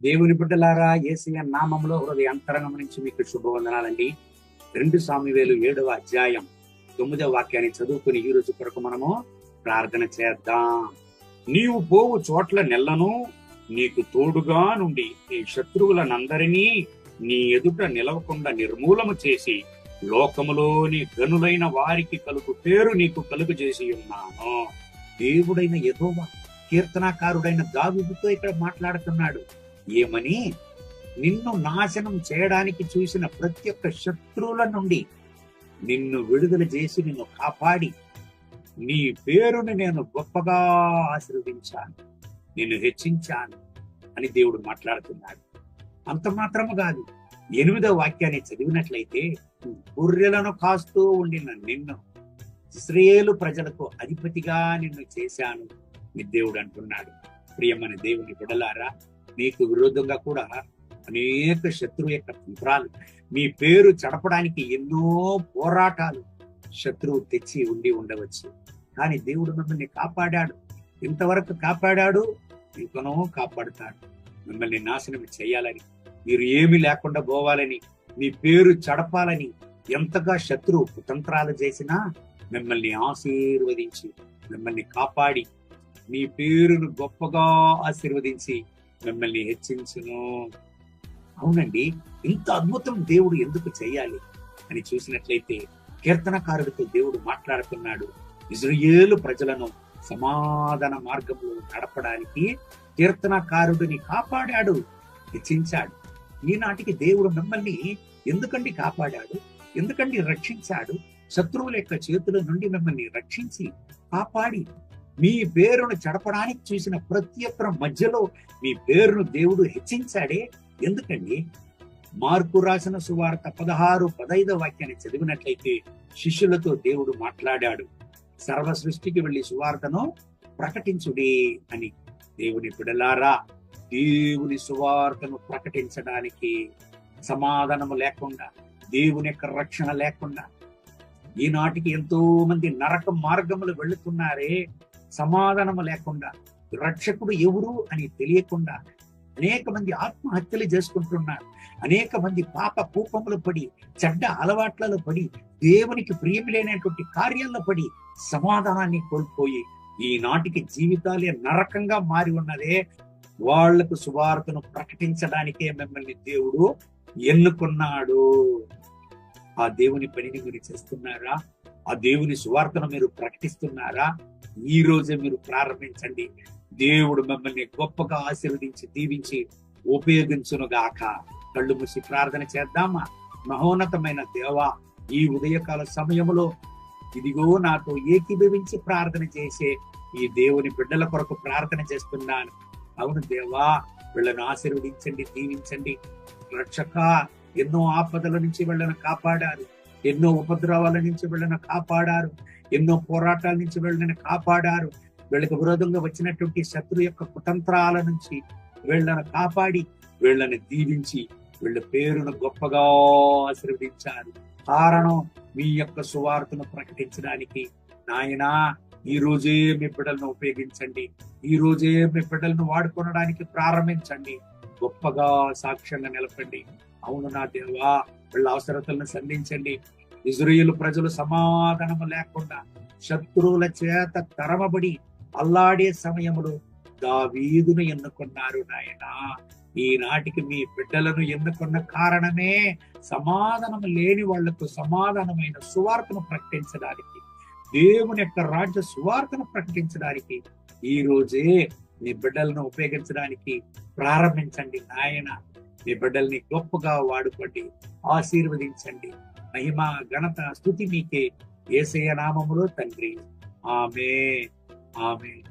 దేవుని బిడ్డలారా, యేసయ్య నామములో హృదయ అంతరంగం నుంచి మీకు శుభవందనాలండి. 2 సామువేలు 7వ అధ్యాయం 9వ వాక్యాన్ని చదువుకుని ఈ రోజు కొరకు మనము ప్రార్థన చేద్దాం. నీవు పోవు చోట్ల నెల్లను నీకు తోడుగా నుండి నీ శత్రువులనందరినీ నీ ఎదుట నిలవకుండా నిర్మూలము చేసి లోకములోని గనులైన వారికి కలుగు పేరు నీకు కలుగు చేసి ఉన్నాను. దేవుడైన యెహోవా కీర్తనాకారుడైన దావీదుతో ఇక్కడ మాట్లాడుతున్నాడు. ఏమని? నిన్ను నాశనం చేయడానికి చూసిన ప్రతి ఒక్క శత్రువుల నుండి నిన్ను విడుదల చేసి నిన్ను కాపాడి నీ పేరుని నేను గొప్పగా ఆశీర్వదించాను, నిన్ను హెచ్చించాను అని దేవుడు మాట్లాడుతున్నాడు. అంత మాత్రము కాదు, 8వ వాక్యాన్ని చదివినట్లయితే గొర్రెలను కాస్తూ ఉండిన నిన్ను ఇశ్రాయేలు ప్రజలకు అధిపతిగా నిన్ను చేశాను అని దేవుడు అంటున్నాడు. ప్రియమైన దేవుని బిడ్డలారా, మీకు విరోధంగా కూడా అనేక శత్రువు యొక్క తంత్రాలు, మీ పేరు చెడపడానికి ఎన్నో పోరాటాలు శత్రువు తెచ్చి ఉండి ఉండవచ్చు. కానీ దేవుడు మిమ్మల్ని కాపాడాడు, ఇంతవరకు కాపాడాడు, ఇంకనో కాపాడుతాడు. మిమ్మల్ని నాశనం చేయాలని, మీరు ఏమి లేకుండా పోవాలని, మీ పేరు చెడపాలని ఎంతగా శత్రువు కుతంత్రాలు చేసినా మిమ్మల్ని ఆశీర్వదించి మిమ్మల్ని కాపాడి మీ పేరును గొప్పగా ఆశీర్వదించి మిమ్మల్ని హెచ్చించును. అవునండి, ఇంత అద్భుతం దేవుడు ఎందుకు చేయాలి అని చూసినట్లయితే కీర్తనకారుడితో దేవుడు మాట్లాడుతున్నాడు. ఇశ్రాయేలు ప్రజలను సమాధాన మార్గంలో నడపడానికి కీర్తనకారుడిని కాపాడాడు, హెచ్చించాడు. ఈనాటికి దేవుడు మిమ్మల్ని ఎందుకండి కాపాడాడు, ఎందుకండి రక్షించాడు? శత్రువుల యొక్క చేతుల నుండి మిమ్మల్ని రక్షించి కాపాడి మీ పేరును చెడపడానికి చూసిన ప్రతి ఒక్కరి మధ్యలో మీ పేరును దేవుడు హెచ్చించాడే. ఎందుకండి? మార్కు రాసిన సువార్త 16-15 వాక్యాన్ని చదివినట్లయితే శిష్యులతో దేవుడు మాట్లాడాడు. సర్వ సృష్టికి వెళ్లి సువార్తను ప్రకటించుడి అని. దేవుని బిడ్డలారా, దేవుని సువార్తను ప్రకటించడానికి సమాధానము లేకుండా, దేవుని యొక్క రక్షణ లేకుండా ఈనాటికి ఎంతో మంది నరక మార్గములు వెళుతున్నారే. సమాధానము లేకుండా, రక్షకుడు ఎవరు అని తెలియకుండా అనేక మంది ఆత్మహత్యలు చేసుకుంటున్నారు. అనేక మంది పాప కూపములు పడి, చెడ్డ అలవాట్లలో పడి, దేవునికి ప్రియములైనటువంటి కార్యాల్లో పడి సమాధానాన్ని కోల్పోయి ఈనాటికి జీవితాలే నరకంగా మారి ఉన్నదే. వాళ్లకు సువార్తను ప్రకటించడానికే మిమ్మల్ని దేవుడు ఎన్నుకున్నాడు. ఆ దేవుని పనిని మీరు చేస్తున్నారా? ఆ దేవుని సువార్తను మీరు ప్రకటిస్తున్నారా? ఈ రోజే మీరు ప్రారంభించండి. దేవుడు మిమ్మల్ని గొప్పగా ఆశీర్వదించి దీవించి ఉపయోగించునుగాక. కళ్ళు మూసి ప్రార్థన చేద్దామా? మహోన్నతమైన దేవా, ఈ ఉదయకాల సమయంలో ఇదిగో నాతో ఏకీభవించి ప్రార్థన చేసే ఈ దేవుని బిడ్డల కొరకు ప్రార్థన చేస్తున్నాను. అవును దేవా, వీళ్ళను ఆశీర్వదించండి, దీవించండి. రక్షక, ఎన్నో ఆపదల నుంచి వీళ్ళను కాపాడారు, ఎన్నో ఉపద్రవాల నుంచి వీళ్ళను కాపాడారు, ఎన్నో పోరాటాల నుంచి వీళ్ళని కాపాడారు. వీళ్ళకి విరోధంగా వచ్చినటువంటి శత్రు యొక్క కుతంత్రాల నుంచి వీళ్ళను కాపాడి వీళ్ళని దీవించి వీళ్ళ పేరును గొప్పగా ఆశీర్వదించారు. కారణం మీ యొక్క సువార్తను ప్రకటించడానికి. నాయనా, ఈ రోజే మీ బిడ్డలను ఉపయోగించండి, ఈ రోజే మీ బిడ్డలను వాడుకొనడానికి ప్రారంభించండి. గొప్పగా సాక్ష్యంగా నిలపండి. అవును నా దేవా, వీళ్ళ అవసరతలను సంధించండి. ఇశ్రాయేలు ప్రజలు సమాధానము లేకుండా శత్రువుల చేత తరమబడి అల్లాడే సమయంలో దావీదును ఎన్నుకున్నారు. నాయనా, ఈనాటికి మీ బిడ్డలను ఎన్నుకున్న కారణమే సమాధానం లేని వాళ్లకు సమాధానమైన సువార్తను ప్రకటించడానికి, దేవుని యొక్క రాజ్య సువార్తను ప్రకటించడానికి ఈ రోజే మీ బిడ్డలను ఉపయోగించడానికి ప్రారంభించండి. నాయన, మీ బిడ్డల్ని గొప్పగా వాడుకోండి, ఆశీర్వదించండి. మహిమ, ఘనత, స్తుతి మీకే. యేసయ్య నామములో తండ్రి. ఆమేన్, ఆమేన్.